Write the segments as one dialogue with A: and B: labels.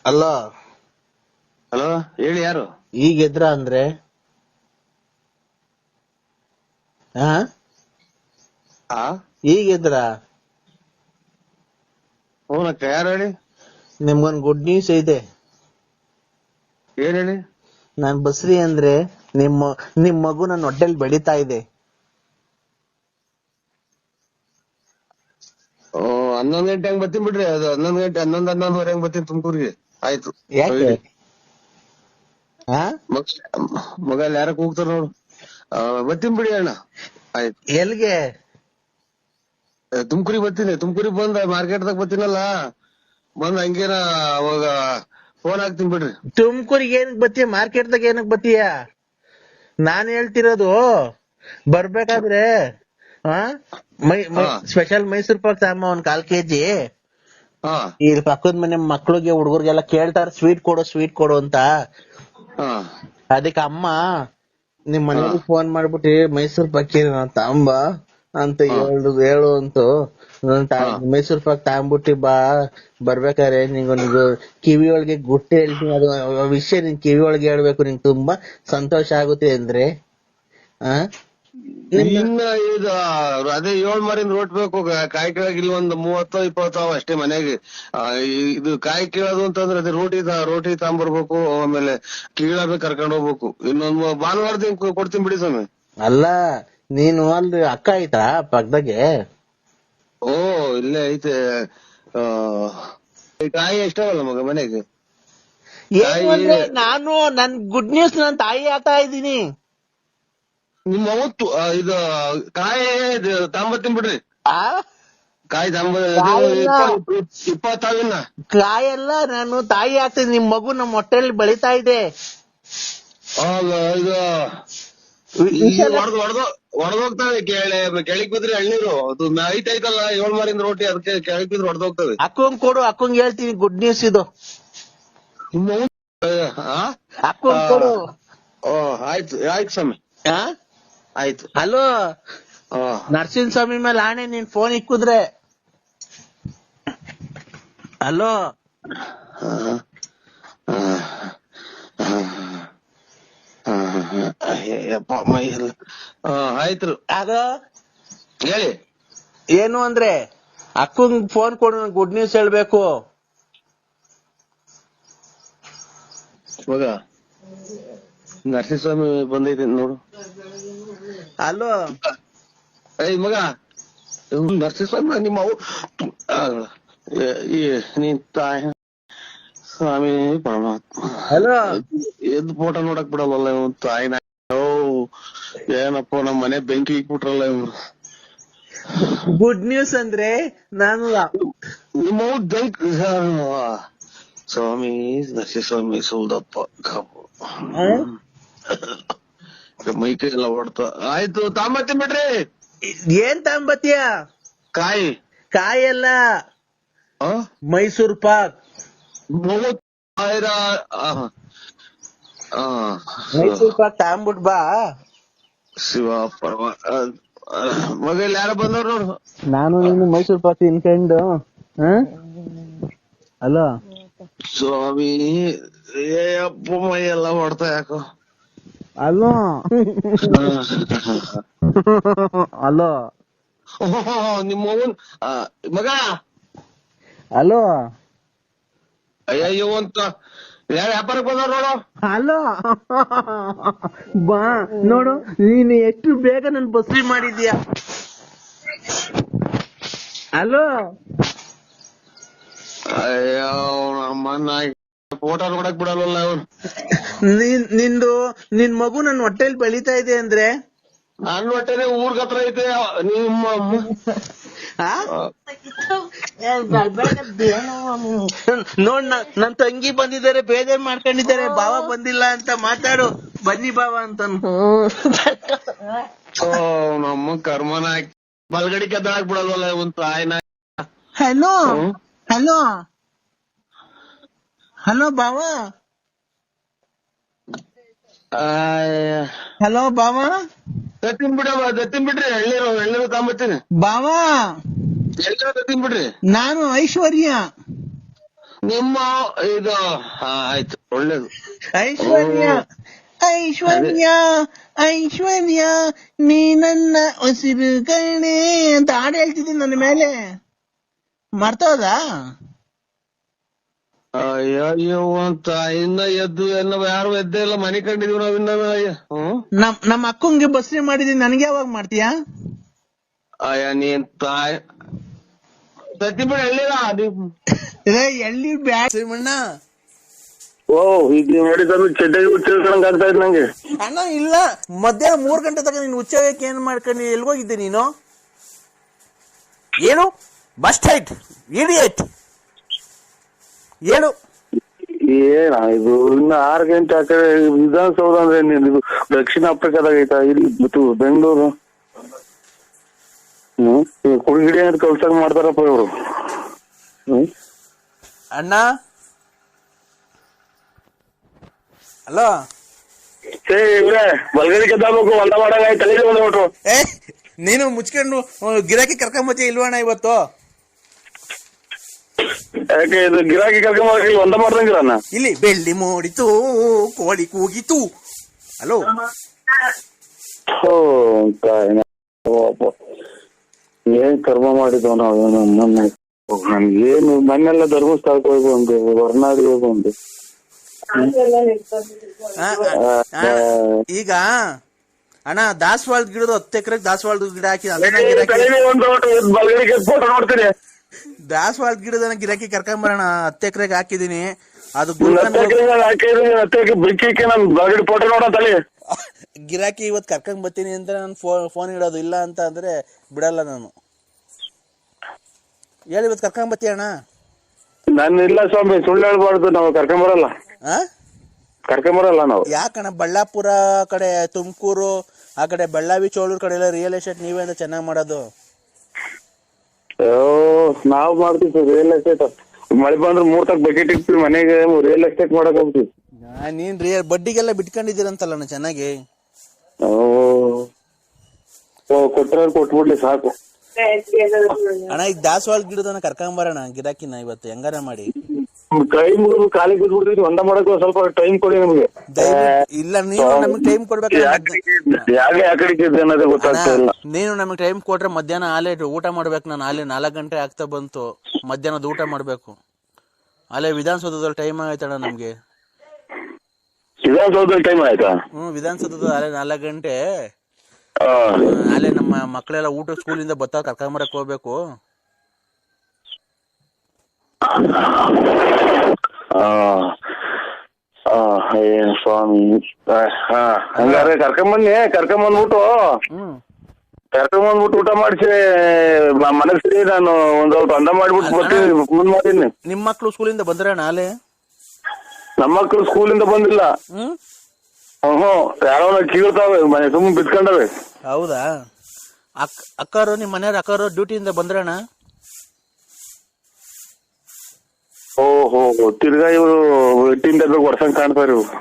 A: ಅಲ್ಲ
B: ಹಲೋ ಹೇಳಿ, ಯಾರು?
A: ಈಗ ಎದ್ರ ಅಂದ್ರೆ ಈಗ ಎದ್ರ
B: ಹೂನಕ್ಕ, ಯಾರು ಹೇಳಿ?
A: ನಿಮ್ಗೊಂದ್ ಗುಡ್ ನ್ಯೂಸ್ ಇದೆ.
B: ಏನ್ ಹೇಳಿ?
A: ನಾನ್ ಬಸ್ರಿ ಅಂದ್ರೆ ನಿಮ್ ಮಗು ನನ್ನ ಹೊಟ್ಟೆಲ್ ಬೆಳೀತಾ ಇದೆ.
B: 11 ಗಂಟೆ ಹಂಗ್ ಬರ್ತೀನಿ ಬಿಡ್ರಿ. ಅದು 11 ಗಂಟೆ 11:11:30 ಹಂಗ್ ಬರ್ತೀನಿ ತುಮಕೂರಿಗೆ. ಆಯ್ತು.
A: ಯಾಕೆ?
B: ಮಗ ಅಲ್ಲಿ ಯಾರಕ್ ಹೋಗ್ತಾರ ನೋಡು. ಬರ್ತೀನಿ ಬಿಡಿ ಅಣ್ಣ. ಆಯ್ತು.
A: ಎಲ್ಗೆ?
B: ತುಮಕೂರಿಗೆ ಬರ್ತೀನಿ. ತುಮಕೂರಿಗೆ ಬಂದ ಮಾರ್ಕೆಟ್ದಾಗ ಬರ್ತೀನಲ್ಲ, ಬಂದ್ ಹಂಗೇನ ಅವಾಗ ಫೋನ್ ಹಾಕ್ತೀನಿ ಬಿಡ್ರಿ.
A: ತುಮಕೂರಿಗೆ ಏನಕ್ ಬತ್ತೀಯ? ಮಾರ್ಕೆಟ್ದಾಗ ಏನಕ್ ಬತ್ತೀಯ? ನಾನ್ ಹೇಳ್ತಿರೋದು ಬರ್ಬೇಕಾದ್ರೆ ಸ್ಪೆಷಲ್ ಮೈಸೂರ್ ಪಾಕ್ ತಗೊಂಬ ಒಂದ್ 1/4 kg. ಇಲ್ಲಿ ಪಕ್ಕದ ಮನೆ ಮಕ್ಳಿಗೆ ಹುಡುಗರಿಗೆಲ್ಲ ಕೇಳ್ತಾರ ಸ್ವೀಟ್ ಕೊಡು ಅಂತ. ಅದಕ್ಕೆ ಅಮ್ಮ ನಿಮ್ ಮನೆಯವ್ರಿಗೆ ಫೋನ್ ಮಾಡ್ಬಿಟ್ಟು ಮೈಸೂರ್ ಪಾಕ್ ತಗೊಂಬ ಅಂತ ಹೇಳು ಅಂತು. ಮೈಸೂರ್ ಪಾಕ್ ತಗೊಂಬಿಟ್ಟಿ ಬರ್ಬೇಕಾದ್ರೆ ನಿಂಗೊಂದು ಕಿವಿ ಒಳಗೆ ಗುಟ್ಟು ಹೇಳ್ತೀನಿ, ಅದು ವಿಷಯ ನಿನ್ ಕಿವಿ ಒಳಗೆ ಹೇಳ್ಬೇಕು, ನಿಂಗೆ ತುಂಬಾ ಸಂತೋಷ ಆಗುತ್ತೆ ಅಂದ್ರೆ.
B: ಇನ್ನ ಇದು ಅದೇ 7 ಮಾರಿಂದ ರೋಟ್ ಬೇಕು. ಕಾಯಿ ಕೀಳಕ್ ಇಲ್ಲಿ ಒಂದು 30-20 ಅವ ಅಷ್ಟೇ ಮನೆಗೆ. ಇದು ಕಾಯಿ ಕೀಳೋದು ಅಂತಂದ್ರೆ ಅದೇ ರೋಟಿ ತಗೊಂಬರ್ಬೇಕು, ಆಮೇಲೆ ಕೀಳಬೇಕು, ಕರ್ಕೊಂಡ್ ಹೋಗ್ಬೇಕು. ಇನ್ನೊಂದು ಭಾನುವಾರದಿಂದ ಕೊಡ್ತೀನಿ ಬಿಡಿ ಸ್ವಾಮಿ.
A: ಅಲ್ಲ ನೀನು ಅಲ್ಲಿ ಅಕ್ಕ ಆಯ್ತಾ ಪಕ್ಕದಾಗೆ?
B: ಓ ಇಲ್ಲೇ ಐತೆ. ಕಾಯಿ ಎಷ್ಟಾವಲ್ಲ ಮಗ ಮನೆಗೆ?
A: ನಾನು ನನ್ ಗುಡ್ ನ್ಯೂಸ್ ನನ್ ತಾಯಿ ಆತಾ ಇದ್ದೀನಿ.
B: ನಿಮ್ಮ ಅವತ್ತು ಇದು ಕಾಯಿ ತಗೊಂಬರ್ತೀನಿ ಬಿಡ್ರಿ. ಕಾಯಿ 20
A: ಕಾಯೆಲ್ಲ ನಾನು ತಾಯಿ ಆಗ್ತೀನಿ. ನಿಮ್ ಮಗು ನಮ್ ಹೊಟ್ಟೆಯಲ್ಲಿ ಬೆಳೀತಾ ಇದೆ.
B: ಇದು ಹೊಡೆದೋಗ್ತವೆ. ಕೆಳಗ್ ಬಿದ್ರೆ ಎಳ್ನೀರು ಅದು ಐತಲ್ಲ 7 ಮಾರಿಂದ ರೋಟಿ, ಅದಕ್ಕೆ ಕೆಳಗ್ ಬಿದ್ರೆ ಹೊಡೆದೋಗ್ತವೆ.
A: ಅಕ್ಕಂಗ್ ಕೊಡು, ಅಕ್ಕಂಗ್ ಹೇಳ್ತೀನಿ ಗುಡ್ ನ್ಯೂಸ್ ಇದು. ಅಕ್ಕಂಗ್ ಕೊಡು.
B: ಆಯ್ತು ಆಯ್ತು ಸ್ವಾಮಿ, ಆಯ್ತು.
A: ಹಲೋ ನರಸಿಂಹ ಸ್ವಾಮಿ ಮೇಲೆ ಆಣೆ, ನೀನ್ ಫೋನ್ ಇಕ್ಕುದ್ರೆ. ಹಲೋ
B: ಆಯ್ತು.
A: ಅದು
B: ಹೇಳಿ.
A: ಏನು ಅಂದ್ರೆ ಅಕ್ಕಂಗ್ ಫೋನ್ ಕೊಡು, ಗುಡ್ ನ್ಯೂಸ್ ಹೇಳ್ಬೇಕು.
B: ಮಗ ನರಸಿಂಹಸ್ವಾಮಿ ಬಂದೈತೆ ನೋಡು.
A: ಹಲೋ
B: ಮಗ ನರಸಿಂಹಸ್ವಾಮಿ ನಿಮ್ಮ ನೀನ್ ತಾಯಿ ಸ್ವಾಮಿ ಪರಮಾತ್ಮ.
A: ಹಲೋ
B: ಎದ್ ಫೋಟೋ ನೋಡಕ್ ಬಿಡಲ್ಲ ಇವ್ ತಾಯಿನ. ಏನಪ್ಪ ನಮ್ ಮನೆ ಬೆಂಕಿ ಇಕ್ಬಿಟ್ರಲ್ಲ ಇವ್ರು.
A: ಗುಡ್ ನ್ಯೂಸ್ ಅಂದ್ರೆ ನಾನು
B: ನಿಮ್ಮ ಬೆಂಕಿ ಸ್ವಾಮಿ ನರಸಿಂಹಸ್ವಾಮಿ ಸೌದಪ್ಪ ಮೈಕೈ ಎಲ್ಲ ಹೊಡ್ತ. ಆಯ್ತು ತಾಂಬತ್ತೀನಿ ಬಿಡ್ರಿ.
A: ಏನ್ ತಗೊಂಬತ್ತೀಯ? ಕಾಯೆಲ್ಲ ಮೈಸೂರ್ ಪಾಕ್. ಮೈಸೂರ್ ಪಾಕ್ ತಗೊಂಬಿಟ್ ಬಾ.
B: ಶಿವ ಪರಮ ಮಗಲ್ ಯಾರ ಬಂದವ್ರು ನೋಡು.
A: ನಾನು ನೀನು ಮೈಸೂರ್ ಪಾಕ್ ತಿನ್ಕೊಂಡು. ಹಲೋ
B: ಸ್ವಾಮಿ ಅಪ್ಪ ಮೈ ಎಲ್ಲ ಹೊಡ್ತಾ ಯಾಕೋ.
A: ಹಲೋ ಹಲೋ
B: ನಿಮ್ಮ ಮಗ.
A: ಹಲೋ
B: ಅಯ್ಯೋ ಅಂತ ಯಾರ ವ್ಯಾಪಾರಕ್ಕೆ ಬಂದವ್ರು ನೋಡು.
A: ಹಲೋ ಬಾ ನೋಡು, ನೀನು ಎಷ್ಟು ಬೇಗ ನನ್ ಬಸ್ರಿ ಮಾಡಿದ್ಯಾ. ಹಲೋ
B: ಅಯ್ಯೋ ನಮ್ಮನ್ನ ಫೋಟೋ ನೋಡಕ್ ಬಿಡಲ್ವಲ್ಲ ಅವನು.
A: ನಿನ್ ಮಗು ನನ್ ಹೊಟ್ಟೆಲ್ ಬೆಳೀತಾ ಇದೆ ಅಂದ್ರೆ
B: ನನ್ನ ಹೊಟ್ಟೆನೆ ಊರ್ಗ್ ಹತ್ರ ಐತೆ. ನಿಮ್ಮ
A: ನೋಡ್ ನನ್ ತಂಗಿ ಬಂದಿದ್ದಾರೆ, ಬೇಜಾರ್ ಮಾಡ್ಕೊಂಡಿದ್ದಾರೆ, ಬಾವ ಬಂದಿಲ್ಲ ಅಂತ ಮಾತಾಡು. ಬನ್ನಿ ಬಾವ ಅಂತ
B: ನಮ್ಮ ಕರ್ಮನ ಬಲ್ಗಡಿ ಕದ್ದಾಕ್ ಬಿಡಲ್ವಲ್ಲ ಒಂದ್ ತಾಯಿನ.
A: ಹಲೋ ಹಲೋ ಹಲೋ ಬಾವ. ಹಲೋ ಬಾವ.
B: ದತ್ತಿನ್ ಬಿಡ್ರಿ. ಎಳ್ನೀರು ತಗೊಂಬತ್ತೀನಿ
A: ಬಾವ.
B: ಎಳ್ನೀರು ದತ್ತಿನ್ ಬಿಡ್ರಿ.
A: ನಾನು ಐಶ್ವರ್ಯ.
B: ನಿಮ್ಮ ಇದು ಆಯ್ತು ಒಳ್ಳೇದು.
A: ಐಶ್ವರ್ಯ ಐಶ್ವರ್ಯ ಐಶ್ವರ್ಯ ನೀ ನನ್ನ ಉಸಿರು ಕಣೆ ಅಂತ ಹಾಡು ಹೇಳ್ತಿದ್ದೀನಿ ನನ್ನ ಮೇಲೆ, ಮರ್ತೋದಾ?
B: ಅಯ್ಯೋ ಅಂತ ಇನ್ನ ಎದ್ದು ಯಾರು ಎದ್ದೇ ಇಲ್ಲ, ಮನೆ ಕಂಡಿದೀವಿ ನಾವ್ ಇನ್ನ.
A: ನಮ್ಮ ಅಕ್ಕಂಗೆ ಬಸ್ರಿ ಮಾಡಿದೀನಿ, ನನ್ಗೆ ಯಾವಾಗ ಮಾಡ್ತೀಯಾ?
B: ಅಯ್ಯ ನೀನ್ ತಾಯ ಸತಿ ಬಿಡ ಎಳ್ಳಿಲ್ಲ
A: ಎಳ್ಳಿ ಬ್ಯಾಡ ಶ್ರೀಮಣ್ಣ.
B: ಓ ಈಗ ನೋಡಿದ ಚೆಡ್ಡಾಗಿ ತಿಳ್ಕೊಂಡ್ ಆಗ್ತಾ ಇದ್ ನಂಗೆ.
A: ಅಣ್ಣ ಇಲ್ಲ, ಮಧ್ಯಾಹ್ನ 3 ಗಂಟೆ ತನಕ ನೀನು ಉಚ್ಚಕ್ಕೆ ಏನ್ ಮಾಡ್ಕೊಂಡು ಎಲ್ಗೋಗಿದ್ದೆ ನೀನು? ಏನು ಬಸ್ ಟೈಟ್ ಇಡಿಯಟ್ ಏನು?
B: ಏನ ಇದು ಇನ್ನ 6 ಗಂಟೆ ಆ ಕಡೆ ವಿಧಾನಸೌಧ ಅಂದ್ರೆ ಇದು ದಕ್ಷಿಣ ಆಫ್ರಿಕಾದಾಗ ಐತಾ? ಇಲ್ಲಿ ಬೆಂಗಳೂರು ಕುಡಿಗಿಡಿ ಅಂತ ಕಲ್ಸಾಗ ಮಾಡ್ತಾರಪ್ಪ ಇವ್ರು.
A: ಅಣ್ಣ ಹಲೋ,
B: ಬಲ್ಗಡಿ ಕೆದ್ದಾಬೇಕು, ಹೊಲ ಮಾಡಾಗ ತಲೆ ಬಂದ್ಬಿಟ್ರು.
A: ನೀನು ಮುಚ್ಕೊಂಡು ಗಿರಾಕಿ ಕರ್ಕೊಂಬತ್ತಿ ಇಲ್ವಣ್ಣ ಇವತ್ತು?
B: ಯಾಕೆ ಇದು ಗಿರಾಕಿ ಕರ್ಕೊಂಬ ಒಂದ ಮಾಡ್ದಂಗಿರಣ್ಣ?
A: ಇಲ್ಲಿ ಬೆಳ್ಳಿ ಮೂಡಿತು ಕೋಳಿ ಕೂಗಿತು. ಹಲೋ
B: ಏನ್ ಕರ್ಮ ಮಾಡಿದ್ವು ನಾವು. ನಮ್ಗೇನು ಮನೆಲ್ಲ ಧರ್ಮಸ್ಥಳಕ್ಕೆ ಹೋಗು ಒಂದು, ಹೊರನಾಡಿ ಹೋಗು ಒಂದು.
A: ಈಗ ಅಣ್ಣ ದಾಸವಾಳದ ಗಿಡದ 10 ಎಕರೆಗೆ ದಾಸವಾಳದ ಗಿಡ ಹಾಕಿ ದಾಸವಾಳದ ಗಿಡದ ಗಿರಾಕಿ ಕರ್ಕೊಂಬರೋಣ. 10 ಎಕರೆಗೆ ಹಾಕಿದೀನಿ. ಅದು ಗಿರಾಕಿ ಇವತ್ತು ಕರ್ಕೊಂಡ್ ಬರ್ತೀನಿ ಅಂತ ನಾನು ಫೋನ್ ಇಡೋದು, ಇಲ್ಲ ಅಂತ ಅಂದ್ರೆ ಬಿಡಲ್ಲ ನಾನು. ಹೇಳಿ ಇವತ್ತು ಕರ್ಕೊಂಡ್ ಬರ್ತೀಯ ಅಣ್ಣ?
B: ನಾನು ಇಲ್ಲ ಸ್ವಾಮಿ, ಸುಳ್ಳು ಹೇಳ್ಬಾರ್ದು. ನಾವು ಕರ್ಕೊಂಬರಲ್ಲ ನಾವು.
A: ಯಾಕಣ್ಣ ಬಳ್ಳಾಪುರ ಕಡೆ, ತುಮಕೂರು ಆ ಕಡೆ, ಬೆಳ್ಳಾವಿ ಚೋಳೂರ್ ಕಡೆ ಎಲ್ಲ ರಿಯಲ್ ಎಸ್ಟೇಟ್ ನೀವೇ ಅಂತ ಚೆನ್ನಾಗ್ ಮಾಡೋದು.
B: ನಾವ್ ಮಾಡ್ತೀವಿ ರಿಯಲ್ ಎಸ್ಟೇಟ್. ಮಳೆ ಬಂದ್ರೆ 3 ತಕ್ ಬಕೆಟ್ ಇಕ್ತೀವಿ ಮನೆಗೆ, ರಿಯಲ್ ಎಸ್ಟೇಟ್ ಮಾಡಕ್ ಹೋಗ್ತೀವಿ.
A: ನೀನ್ ಬಡ್ಡಿಗೆಲ್ಲ ಬಿಟ್ಕೊಂಡಿದ್ದೀರಂತಲ್ಲ ಚೆನ್ನಾಗಿ.
B: ಕೊಟ್ರ ಕೊಟ್ಬಿಡ್ಲಿ ಸಾಕು
A: ಅಣ್ಣ. ಈಗ ದಾಸವಾಳ ಗಿಡದನ್ನ ಕರ್ಕೊಂಬರೋಣ ಗಿರಾಕಿನ ಇವತ್ತು ಹೆಂಗಾರ ಮಾಡಿ.
B: ಕೈ ಮುಗಿದು ಕಾಲಿಗೆ ಬಿದ್ಬಿಡ್ತೀವಿ, ಒಂದ ಮಾಡಕ್ ಸ್ವಲ್ಪ ಟೈಮ್ ಕೊಡಿ ನಮ್ಗೆ.
A: ಇಲ್ಲ ನೀವು ನಮ್ಗೆ ಟೈಮ್ ಕೊಡ್ಬೇಕು.
B: ಗೊತ್ತಾಗ್ತಾ ಇಲ್ಲ.
A: ನೀನು ನಮ್ಗೆ ಟೈಮ್ ಕೊಟ್ರೆ ಮಧ್ಯಾಹ್ನ ಆಲೆ ಊಟ ಮಾಡ್ಬೇಕು. ನಾನು ಆಲೆ 4 ಗಂಟೆ ಆಗ್ತಾ ಬಂತು, ಮಧ್ಯಾಹ್ನದ ಊಟ ಮಾಡ್ಬೇಕು. ಅಲ್ಲೇ ವಿಧಾನಸೌಧದಲ್ಲಿ ಟೈಮ್ ಆಯ್ತಣ್ಣ ನಮ್ಗೆ.
B: ವಿಧಾನಸೌಧದಲ್ಲಿ ಟೈಮ್ ಆಯ್ತಾ?
A: ವಿಧಾನಸೌಧದ ಅಲ್ಲೇ 4 ಗಂಟೆ. ಅಲ್ಲೇ ನಮ್ಮ ಮಕ್ಕಳೆಲ್ಲ ಊಟ ಸ್ಕೂಲಿಂದ ಬತ್ತ ಕರ್ಕೊಂಬರಕ್ ಹೋಗ್ಬೇಕು.
B: ಸ್ವಾಮಿ ಹಂಗಾರೆ ಕರ್ಕೊಂಬಂದ್ಬಿಟ್ಟು ಊಟ ಮಾಡಿಸಿ ಮನಸ್ಸಿ ನಾನು ಒಂದ್ ಸ್ವಲ್ಪ ಅಂದ ಮಾಡ್ಬಿಟ್ಟು ಬರ್ತೀನಿ ಮಾಡೀನಿ.
A: ನಿಮ್ ಮಕ್ಳು ಸ್ಕೂಲಿಂದ ಬಂದ್ರ ನಾಳೆ?
B: ನಮ್ಮ ಮಕ್ಳು ಸ್ಕೂಲಿಂದ ಬಂದಿಲ್ಲ. ಯಾರೋ ಕೀಳ್ತಾವೆ, ಮನೆ ಸುಮ್ಮನೆ ಬಿತ್ಕೊಂಡವೆ.
A: ಹೌದಾ? ಅಕ್ಕರು ನಿಮ್ ಮನೆಯವ್ರ ಅಕ್ಕರು ಡ್ಯೂಟಿಯಿಂದ ಬಂದ್ರಣ್ಣ?
B: ಓಹೋ, ತಿರ್ಗಾ ಇವರು ಎಟ್ಟಿಂದ ವರ್ಷಂಗ್ ಕಾಣ್ತಾರ ಇವ್ರು.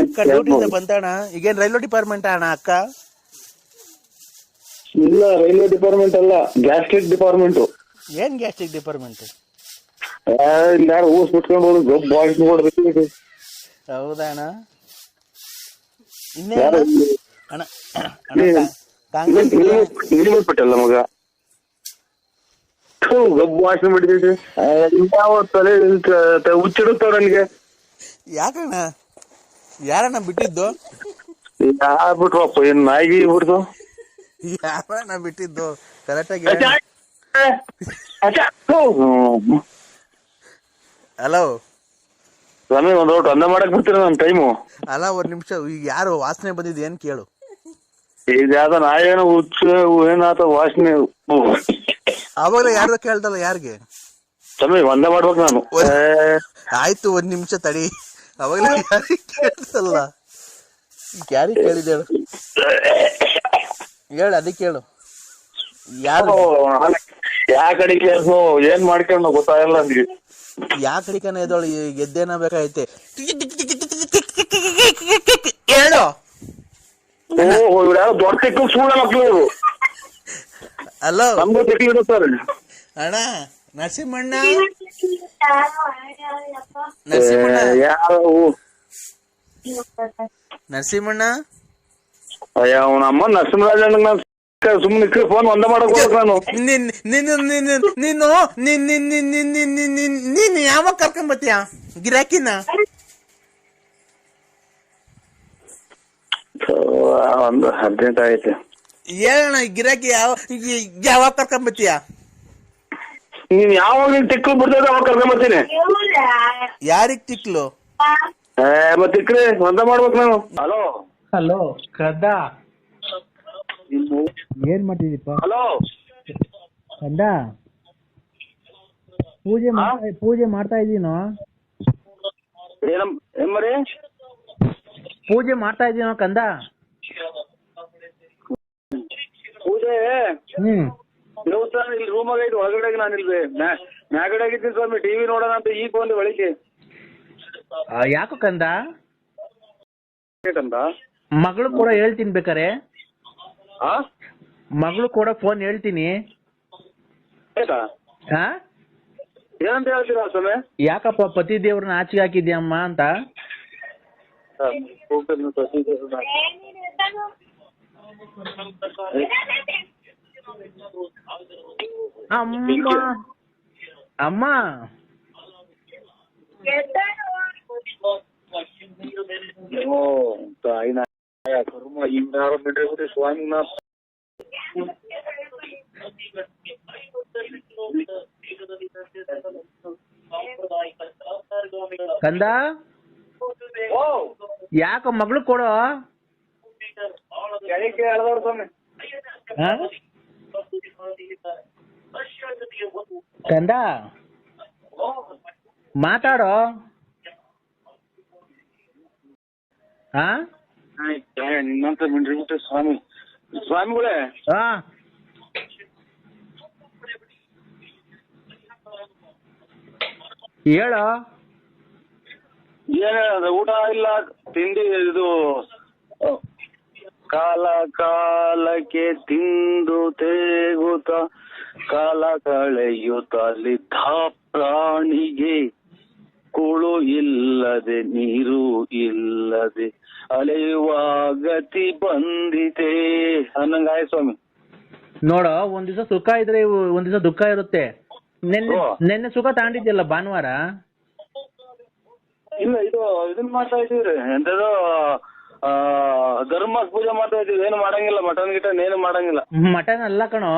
A: ಅಕ್ಕ ಡ್ಯೂಟಿಯಿಂದ ಬಂತಣ್ಣ. ಈಗೇನ್ ರೈಲ್ವೆ ಡಿಪಾರ್ಟ್ಮೆಂಟ್ ಅಣ್ಣ ಅಕ್ಕ?
B: ಇಲ್ಲ, ರೈಲ್ವೆ ಡಿಪಾರ್ಟ್ಮೆಂಟ್ ಅಲ್ಲ, ಗ್ಯಾಸ್ಟ್ರಿಕ್ ಡಿಪಾರ್ಟ್ಮೆಂಟ್.
A: ಏನ್ ಗ್ಯಾಸ್ಟ್ರಿಕ್ ಡಿಪಾರ್ಟ್ಮೆಂಟ್?
B: ಯಾರು ಊಸ್ ಬಿಟ್ಕೊಂಡು ಹೋದ್ರು ಬಾಯ್ಸ್ ನೋಡ್ಬೇಕು.
A: ಹೌದಾ ಅಣ್ಣ? ಇನ್ನೇನು ಅಣ್ಣ?
B: ಬಿಟ್ಟಲ್ಲ ಮಗ, ಗಬ್ಬು ವಾಸನೆ ಬಿಟ್ಟಿದ್ರಿ. ಯಾವ ತಲೆ ಹುಚ್ಚಿಡುತ್ತವ್ರ ನನಗೆ.
A: ಯಾಕಣ್ಣ? ಯಾರಣ್ಣ ಬಿಟ್ಟಿದ್ದು?
B: ಯಾರ್ ಬಿಟ್ರಪ್ಪ? ಏನ್ ನಾಯಿಗೆ ಬಿಡ್ತು?
A: ಯಾರಣ್ಣ ಬಿಟ್ಟಿದ್ದು? ಕರೆಕ್ಟಾಗಿ ಹಲೋ
B: ಸ್ವಾಮಿ, ಒಂದ್ ಔಟ್ ಅಂದ ಮಾಡಕ್ ಬಿಡ್ತೀರ ನನ್ ಟೈಮು.
A: ಅಲ್ಲ, 1 ನಿಮಿಷ. ಈಗ ಯಾರು ವಾಸನೆ ಬಂದಿದ್ ಏನ್ ಕೇಳು.
B: ಈಗ ಯಾವ್ದ ನಾಯೇನೋ ಹುಚ್ಚ ಏನಾತ ವಾಸನೆ.
A: ಅವಾಗಲೇ ಯಾರು ಕೇಳ್ದಲ್ಲ ಯಾರಿಗೆ?
B: ಸ್ವಾಮಿ ಒಂದ ಮಾಡ್ಬೇಕು ನಾನು.
A: ಆಯ್ತು, 1 ನಿಮಿಷ ತಡಿ. ಅವಾಗಲೇ ಯಾರಿಗೆ ಕೇಳ್ದಲ್ಲ? ಯಾರಿಗೆ ಕೇಳಿದ ಹೇಳು, ಅದಕ್ಕೆ ಹೇಳು. ಯಾರು
B: ಯಾ ಕಡೆ ಕೇಳ್ಸೋ ಏನ್ ಮಾಡ್ಕೊಂಡು ಗೊತ್ತಾಗಲ್ಲ ನನಗೆ.
A: ಯಾ ಕಡಿಕನ ಎದೋಳು ಗೆದ್ದೇನ ಬೇಕಾಯ್ತೆ ಹೇಳು.
B: ಯಾರು ದೊಡ್ಡ ಸುಳ್ಳ ಮಕ್ಳು ಇವರು.
A: ಹಲೋ
B: ನಮ್ಗೂ ತಿಕ್ಕಿಡು ಸರ್.
A: ಅಣ್ಣ ನರಸಿಂಹಣ್ಣ
B: ಯಾವ
A: ನರಸಿಂಹಣ್ಣ
B: ಅವನಮ್ಮ ನರಸಿಂಹರಾಜ ಸುಮ್ಮನೆ ಫೋನ್ ಒಂದ ಮಾಡಕ್ ಹೋಗ್ಬೇಕು ನಾನು.
A: ನೀನು ಯಾವಾಗ ಕರ್ಕೊಂಡ್ ಬತ್ತೀಯ ಗಿರಾಕಿನ?
B: ಒಂದು ಅರ್ಜೆಂಟ್ ಆಯ್ತು.
A: ಹೇಳಣ್ಣ ಗಿರಾಕಿ ಯಾವಾಗ ಕರ್ಕೊಂಡ್ ಬತ್ತೀಯ?
B: ನೀನ್ ಯಾವಾಗ ತಿಕ್ಕು ಬಿಡ್ತದ ಅವಾಗ ಕರ್ಕೊಂಬರ್ತೀನಿ.
A: ಯಾರಿಗ್ ತಿಕ್ಲು?
B: ಮತ್ತೆ ತಿಕ್ಕ್ರಿ ಒಂದ ಮಾಡ್ಬೇಕು ನಾನು. ಹಲೋ
A: ಹಲೋ ಕದ ಏನ್ ಮಾಡ್ತಿದೀಪ?
B: ಹಲೋ
A: ಕಂದ ಪೂಜೆ ಮಾಡ್ತಾ ಇದೀನೋ?
B: ಏನ್ಮರಿ
A: ಪೂಜೆ ಮಾಡ್ತಾ ಇದೀನೋ ಕಂದ?
B: ಪೂಜೆ ದೇವಸ್ಥಾನ ಇಲ್ಲಿ ರೂಮಾಗ ಐತಿ, ಒಳಗಡೆ ನಾನು ಇಲ್ಲಿ ಮ್ಯಾಗಡೆ ಆಗಿದ್ದೀನಿ ಸ್ವಾಮಿ. ಟಿವಿ ನೋಡೋಣ ಅಂತ ಈಗ ಬಂದು ಒಳಗೆ.
A: ಯಾಕೋ ಕಂದ?
B: ಕಂದ
A: ಮಗಳು ಕೂಡ ಹೇಳ್ತೀನಿ ಬೇಕಾರೆ. ಮಗಳು ಕೂಡ ಫೋನ್ ಹೇಳ್ತೀನಿ.
B: ಏನಂತ ಹೇಳ್ತೀರಾ ಸ್ವಾಮಿ?
A: ಯಾಕಪ್ಪ ಪತಿ ದೇವ್ರನ್ನ ಆಚೆಗೆ ಹಾಕಿದ್ಯಮ್ಮ ಅಂತ. ಅಮ್ಮ ಅಮ್ಮ
B: ತಾಯಿನ ಸ್ವಾಮಿ
A: ಕಂದ ಯಾಕ ಮಗಳು ಕೊಡೋ? ಕಂದ ಮಾತಾಡೋ.
B: ನಿನ್ನಂತ ಮಿಂಡ್ರಿಬಿಟ್ಟೆ ಸ್ವಾಮಿ. ಸ್ವಾಮಿಗಳೇ
A: ಹೇಳೋ.
B: ಏನ ಊಟ ಇಲ್ಲ ತಿಂಡಿ ಇದು ಕಾಲ ಕಾಲಕ್ಕೆ ತಿಂದು ತೇಗುತ್ತ ಕಾಲ ಕಳೆಯುತ್ತಲಿದ್ದ ಪ್ರಾಣಿಗೆ ಕುಳು ಇಲ್ಲದೆ ನೀರು ಇಲ್ಲದೆ ಅಲೆಯುವ ಗತಿ ಬಂದಿದೆ ಅನ್ನಂಗಾಯ ಸ್ವಾಮಿ.
A: ನೋಡೋ, ಒಂದ್ ದಿವಸ ಸುಖ ಇದ್ರೆ ಒಂದ್ ದಿವಸ ದುಃಖ ಇರುತ್ತೆ. ನೆನ್ನೆ ಸುಖ ತಾಂಡಿದ್ಯಲ್ಲ ಭಾನುವಾರ.
B: ಇಲ್ಲ ಇದು ಇದನ್ನ ಮಾಡ್ತಾ ಇದೀವ್ರಿ, ಎಂತದೋ ಧರ್ಮ ಪೂಜೆ ಮಾಡ್ತಾ ಇದೀವಿ. ಏನು ಮಾಡಂಗಿಲ್ಲ, ಮಟನ್ ಗಿಟನ್ ಏನು ಮಾಡಂಗಿಲ್ಲ.
A: ಮಟನ್ ಅಲ್ಲ ಕಣೋ,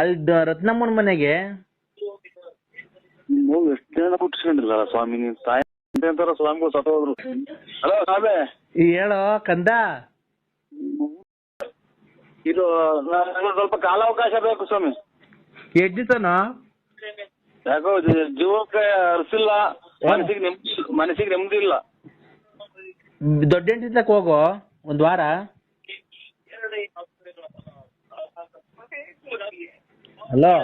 A: ಅಲ್ಲಿ ರತ್ನಮ್ಮನ ಮನೆಗೆ
B: ಎಷ್ಟು ಜನ ಹುಟ್ಟಿಸ್ಕೊಂಡಿಲ್ಲ ಸ್ವಾಮಿ. ನೀನ್ ತಾಯಿ ಅಂತಾರ ಸ್ವಾಮಿಗಳು ಸತ್ತೋದ್ರು. ಹಲೋ ಸ್ವಾಮಿ
A: ಹೇಳೋ ಕಂದ.
B: ಇದು ಸ್ವಲ್ಪ ಕಾಲಾವಕಾಶ ಬೇಕು ಸ್ವಾಮಿ.
A: ಎಷ್ಟ್ ದಿವಸನೋ?
B: ಯಾಕೋ ಜೀವಕ್ಕೆ ಅರ್ಸಿಲ್ಲ, ಮನಸ್ಸಿಗೆ ನೆಮ್ಮದಿ ಇಲ್ಲ.
A: ದೊಡ್ಡ ಹೆಂಡತಿ ಹೋಗೋ ಒಂದ್ ವಾರ. ಹಲೋ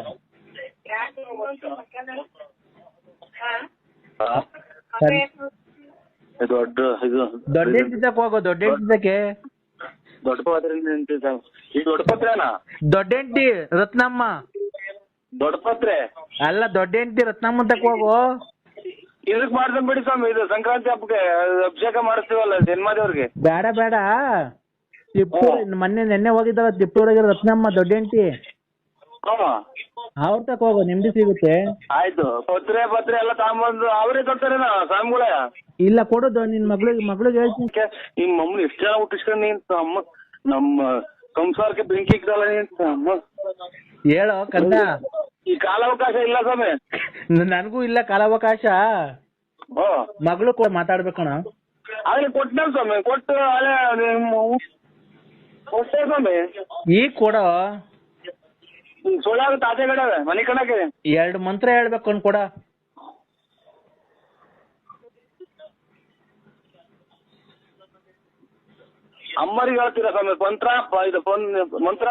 B: ದೊಡ್ಡ
A: ಹೆಂಡತಿ ಹೋಗೋ. ದೊಡ್ಡ ಹೆಂಡತಿಗೆ
B: ದೊಡ್ಡ ಪಾತ್ರೆ ಈ ದೊಡ್ಡ ಪತ್ರೆನಾ?
A: ದೊಡ್ಡ ಹೆಂಡತಿ ರತ್ನಮ್ಮ.
B: ದೊಡ್ಡ ಪತ್ರೆ
A: ಅಲ್ಲ, ದೊಡ್ಡ ಹೆಂಡತಿ ರತ್ನಮ್ಮ ತಕ ಹೋಗೋ.
B: ಇದಕ್ ಮಾಡ್ದಂಗ್ ಬಿಡಿ ಸ್ವಾಮಿ. ಇದು ಸಂಕ್ರಾಂತಿ ಹಬ್ಬಕ್ಕೆ ಅಭಿಷೇಕ ಮಾಡಿಸ್ತೀವಲ್ಲ ಜನ್ಮಾದೇವ್ರಿಗೆ.
A: ಬೇಡ ಬೇಡ, ನೆನ್ನೆ ಹೋಗಿದ್ದಾವ ತಿಪ್ಪೂರಾಗಿರೋ ರತ್ನಮ್ಮ ದೊಡ್ಡ ಹೆಂಡತಿ. ಅವ್ರ ತಕ ಹೋಗೋ, ನೆಮ್ಮದಿ ಸಿಗುತ್ತೆ.
B: ಆಯ್ತು, ಪತ್ರೆ ಎಲ್ಲ ತಗೊಂಬಂದು ಅವರೇ ಕೊಡ್ತಾರೇನ ಸ್ವಾಮಿಗಳೇ?
A: ಇಲ್ಲ ಕೊಡೋದು ನಿನ್ ಮಗಳಿಗೆ ಹೇಳ್ತೀನಿ.
B: ನಿಮ್ ಮಮ್ಮಿ ಎಷ್ಟು ಜನ ಹುಟ್ಟಿಸ್ಕೊಂಡು ನೀನ್ ಅಮ್ಮ ನಮ್ಮ ಸಂಸಾರಕ್ಕೆ ಬೆಂಕಿ ಇಕ್ಕಲ್ಲ ನೀನ್ ಅಮ್ಮ.
A: ಹೇಳೋ ಕಂದ.
B: ಈ ಕಾಲಾವಕಾಶ ಇಲ್ಲ ಸ್ವಾಮಿ.
A: ನನಗೂ ಇಲ್ಲ ಕಾಲಾವಕಾಶ. ಮಗಳು ಕೂಡ ಮಾತಾಡ್ಬೇಕಣ.
B: ಅದೇ ಕೊಟ್ಟನಲ್ಲ ಸ್ವಾಮಿ, ಕೊಟ್ಟು ಅಲ್ಲೇ ಕೊಟ್ಟೆ ಸ್ವಾಮಿ.
A: ಈಗ ಕೊಡೋ.
B: ಸೋಳಾಗ ತಾತೆ ಕಡೆ ಮನೆ ಕಣಕ್ಕೆ
A: 2 ಮಂತ್ರ ಹೇಳ್ಬೇಕು ಅನ್ ಕೊಡ.
B: ಅಮ್ಮರಿಗೆ ಹೇಳ್ತೀರಾ ಸ್ವಾಮಿ ಮಂತ್ರ?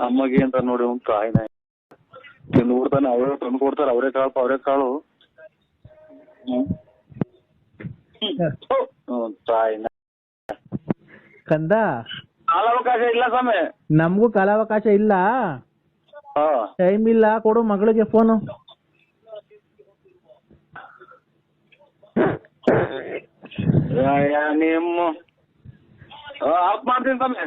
B: ಅಮ್ಮಗೆ ಅಂತ ನೋಡಿ ಒಂದು ಕಾಯಿನ ತಿಂದು ಬಿಡ್ತಾನೆ. ಅವರೇ ತಂದು ಕೊಡ್ತಾರೆ, ಅವರೇ ಕಾಳು ತಾಯಿನ
C: ಕಂದ
D: ಕಾಲಾವಕಾಶ ಇಲ್ಲ ಸ್ವಾಮಿ.
C: ನಮಗೂ ಕಾಲಾವಕಾಶ ಇಲ್ಲ,
D: ಹಾ
C: ಟೈಮ್ ಇಲ್ಲ. ಕೊಡು ಮಗಳಿಗೆ ಫೋನು.
D: ನಿಮ್ಮ ಆಫ್ ಮಾಡ್ತೀನಿ ಸ್ವಾಮಿ.